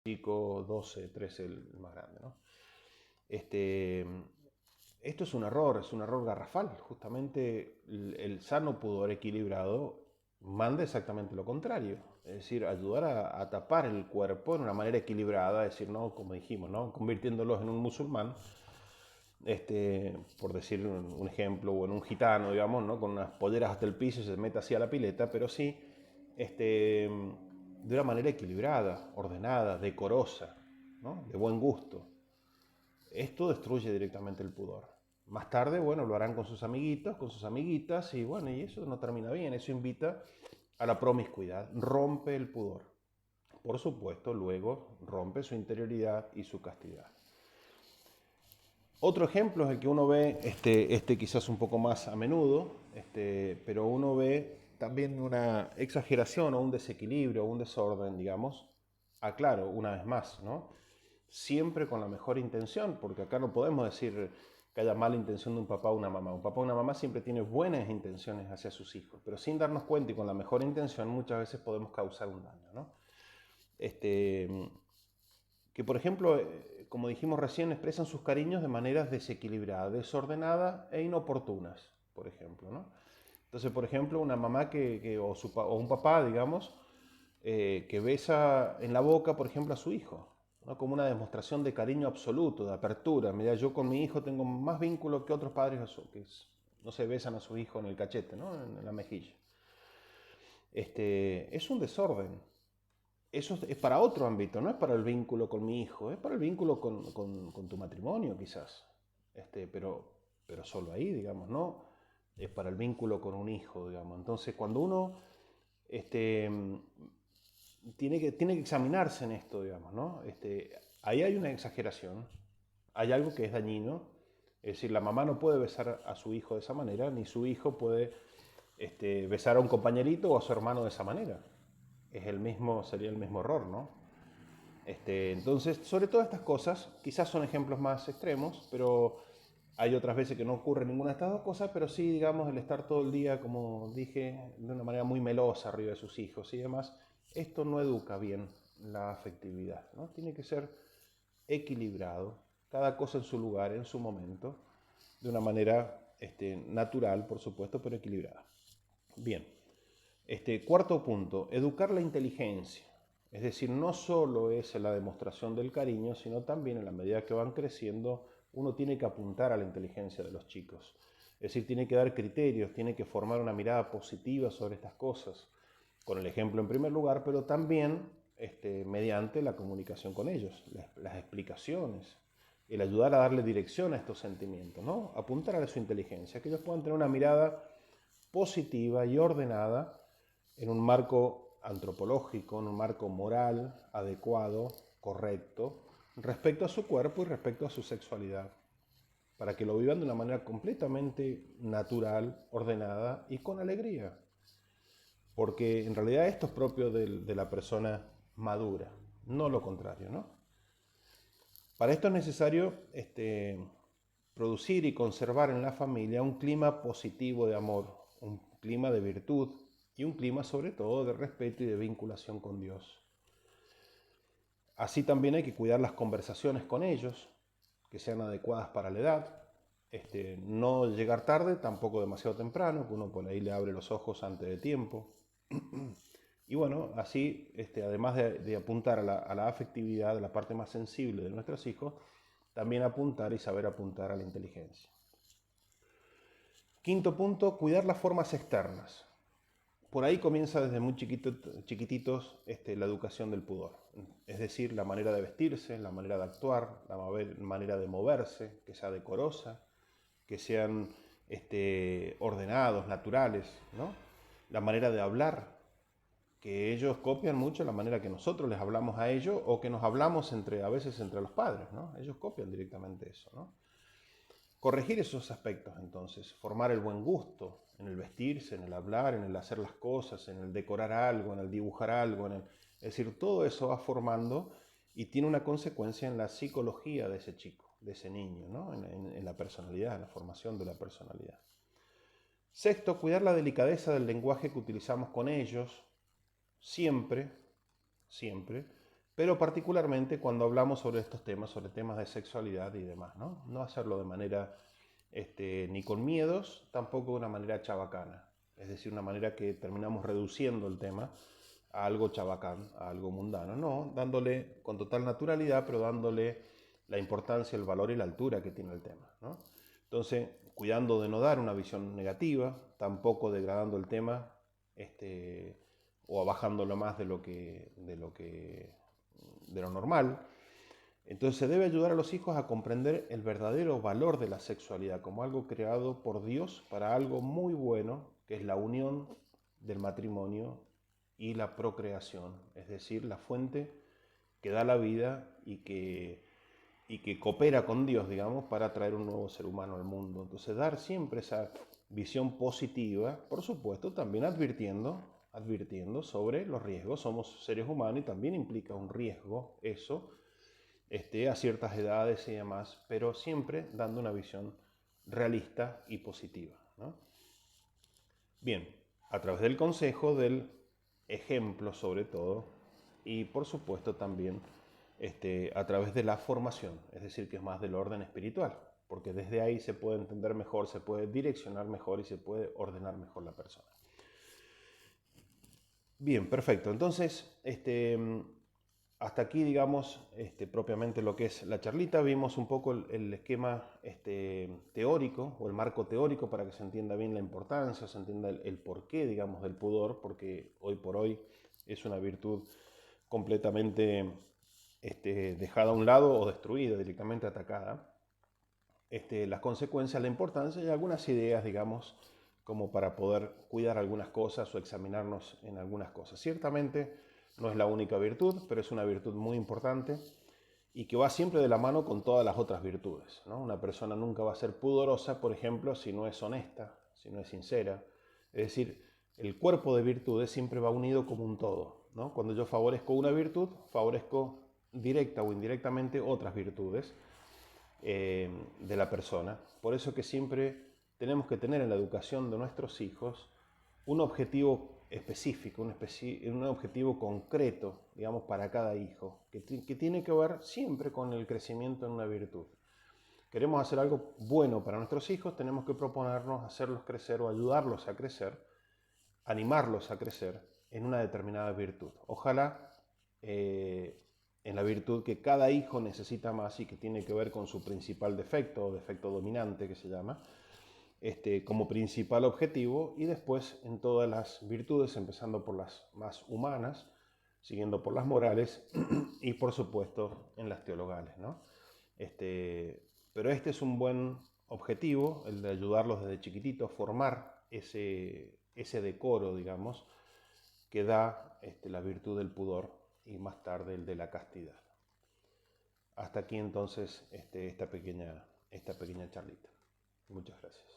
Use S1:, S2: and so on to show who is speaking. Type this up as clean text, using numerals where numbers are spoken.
S1: chico, 12, 13 el más grande, ¿no? Este, Esto es un error garrafal. Justamente el sano pudor equilibrado manda exactamente lo contrario. Es decir, ayudar a tapar el cuerpo en una manera equilibrada, es decir, no, como dijimos, ¿no? Convirtiéndolos en un musulmán, por decir un ejemplo, o en un gitano, digamos, ¿no? Con unas polleras hasta el piso y se mete así a la pileta, pero sí de una manera equilibrada, ordenada, decorosa, ¿no? De buen gusto. Esto destruye directamente el pudor. Más tarde, bueno, lo harán con sus amiguitos, con sus amiguitas, y bueno, y eso no termina bien. Eso invita a la promiscuidad, rompe el pudor. Por supuesto, luego rompe su interioridad y su castidad. Otro ejemplo es el que uno ve, quizás un poco más a menudo, pero uno ve también una exageración o un desequilibrio o un desorden, digamos. Aclaro, una vez más, ¿no? Siempre con la mejor intención, porque acá no podemos decir que haya mala intención de un papá o una mamá. Un papá o una mamá siempre tiene buenas intenciones hacia sus hijos, pero sin darnos cuenta y con la mejor intención muchas veces podemos causar un daño, ¿no? Que por ejemplo, como dijimos recién, expresan sus cariños de maneras desequilibradas, desordenadas e inoportunas, por ejemplo, ¿no? Entonces, por ejemplo, una mamá o un papá, digamos, que besa en la boca, por ejemplo, a su hijo, ¿no? Como una demostración de cariño absoluto, de apertura. Mira, yo con mi hijo tengo más vínculo que otros padres no se besan a su hijo en el cachete, ¿no? En la mejilla. Es un desorden. Eso es para otro ámbito, no es para el vínculo con mi hijo, es para el vínculo con tu matrimonio quizás, pero solo ahí, digamos, no es para el vínculo con un hijo, digamos. Entonces, cuando uno este, tiene que examinarse en esto, digamos, ¿no? Ahí hay una exageración, hay algo que es dañino, es decir, la mamá no puede besar a su hijo de esa manera, ni su hijo puede besar a un compañerito o a su hermano de esa manera. Sería el mismo error, ¿no? Entonces, sobre todas estas cosas, quizás son ejemplos más extremos, pero hay otras veces que no ocurre ninguna de estas dos cosas, pero sí, digamos, el estar todo el día, como dije, de una manera muy melosa arriba de sus hijos y demás, esto no educa bien la afectividad, ¿no? Tiene que ser equilibrado, cada cosa en su lugar, en su momento, de una manera natural, por supuesto, pero equilibrada. Bien, cuarto punto, educar la inteligencia. Es decir, no solo es la demostración del cariño, sino también en la medida que van creciendo, uno tiene que apuntar a la inteligencia de los chicos. Es decir, tiene que dar criterios, tiene que formar una mirada positiva sobre estas cosas, con el ejemplo en primer lugar, pero también mediante la comunicación con ellos, las explicaciones, el ayudar a darle dirección a estos sentimientos, ¿no? Apuntar a su inteligencia, que ellos puedan tener una mirada positiva y ordenada en un marco antropológico, en un marco moral, adecuado, correcto, respecto a su cuerpo y respecto a su sexualidad, para que lo vivan de una manera completamente natural, ordenada y con alegría, porque en realidad esto es propio de la persona madura, no lo contrario, ¿no? Para esto es necesario producir y conservar en la familia un clima positivo de amor, un clima de virtud y un clima sobre todo de respeto y de vinculación con Dios. Así también hay que cuidar las conversaciones con ellos, que sean adecuadas para la edad. No llegar tarde, tampoco demasiado temprano, que uno por ahí le abre los ojos antes de tiempo. Y bueno, así, además de apuntar a la afectividad, a la parte más sensible de nuestros hijos, también apuntar y saber apuntar a la inteligencia. Quinto punto, cuidar las formas externas. Por ahí comienza desde muy chiquititos la educación del pudor. Es decir, la manera de vestirse, la manera de actuar, la manera de moverse, que sea decorosa, que sean ordenados, naturales, ¿no? La manera de hablar, que ellos copian mucho la manera que nosotros les hablamos a ellos o que nos hablamos a veces entre los padres, ¿no? Ellos copian directamente eso, ¿no? Corregir esos aspectos entonces, formar el buen gusto en el vestirse, en el hablar, en el hacer las cosas, en el decorar algo, en el dibujar algo, es decir, todo eso va formando y tiene una consecuencia en la psicología de ese chico, de ese niño, ¿no? En la personalidad, en la formación de la personalidad. Sexto, cuidar la delicadeza del lenguaje que utilizamos con ellos, siempre, siempre, pero particularmente cuando hablamos sobre estos temas, sobre temas de sexualidad y demás, ¿no? No hacerlo de manera ni con miedos, tampoco de una manera chabacana, es decir, una manera que terminamos reduciendo el tema a algo chabacán, a algo mundano, no, dándole con total naturalidad, pero dándole la importancia, el valor y la altura que tiene el tema, ¿no? Entonces, cuidando de no dar una visión negativa, tampoco degradando el tema, o bajándolo más de lo normal. Entonces se debe ayudar a los hijos a comprender el verdadero valor de la sexualidad como algo creado por Dios para algo muy bueno, que es la unión del matrimonio y la procreación, es decir, la fuente que da la vida y que coopera con Dios, digamos, para traer un nuevo ser humano al mundo. Entonces dar siempre esa visión positiva, por supuesto, también advirtiendo sobre los riesgos. Somos seres humanos y también implica un riesgo eso, a ciertas edades y demás, pero siempre dando una visión realista y positiva, ¿no? Bien, a través del consejo, del ejemplo sobre todo, y por supuesto también a través de la formación, es decir, que es más del orden espiritual, porque desde ahí se puede entender mejor, se puede direccionar mejor y se puede ordenar mejor la persona. Bien, perfecto. Entonces, hasta aquí, digamos, propiamente lo que es la charlita. Vimos un poco el esquema teórico o el marco teórico para que se entienda bien la importancia, se entienda el porqué, digamos, del pudor, porque hoy por hoy es una virtud completamente dejada a un lado o destruida, directamente atacada. Las consecuencias, la importancia y algunas ideas, digamos, como para poder cuidar algunas cosas o examinarnos en algunas cosas. Ciertamente no es la única virtud, pero es una virtud muy importante y que va siempre de la mano con todas las otras virtudes, ¿no? Una persona nunca va a ser pudorosa, por ejemplo, si no es honesta, si no es sincera. Es decir, el cuerpo de virtudes siempre va unido como un todo, ¿no? Cuando yo favorezco una virtud, favorezco directa o indirectamente otras virtudes de la persona. Por eso que siempre tenemos que tener en la educación de nuestros hijos un objetivo específico, un objetivo concreto, digamos, para cada hijo, que tiene que ver siempre con el crecimiento en una virtud. Queremos hacer algo bueno para nuestros hijos, tenemos que proponernos hacerlos crecer o ayudarlos a crecer, animarlos a crecer en una determinada virtud. Ojalá en la virtud que cada hijo necesita más y que tiene que ver con su principal defecto o defecto dominante que se llama, como principal objetivo, y después en todas las virtudes, empezando por las más humanas, siguiendo por las morales y por supuesto en las teologales, ¿no? Pero este es un buen objetivo, el de ayudarlos desde chiquititos, formar ese decoro, digamos, que da la virtud del pudor y más tarde el de la castidad. Hasta aquí entonces esta pequeña charlita. Muchas gracias.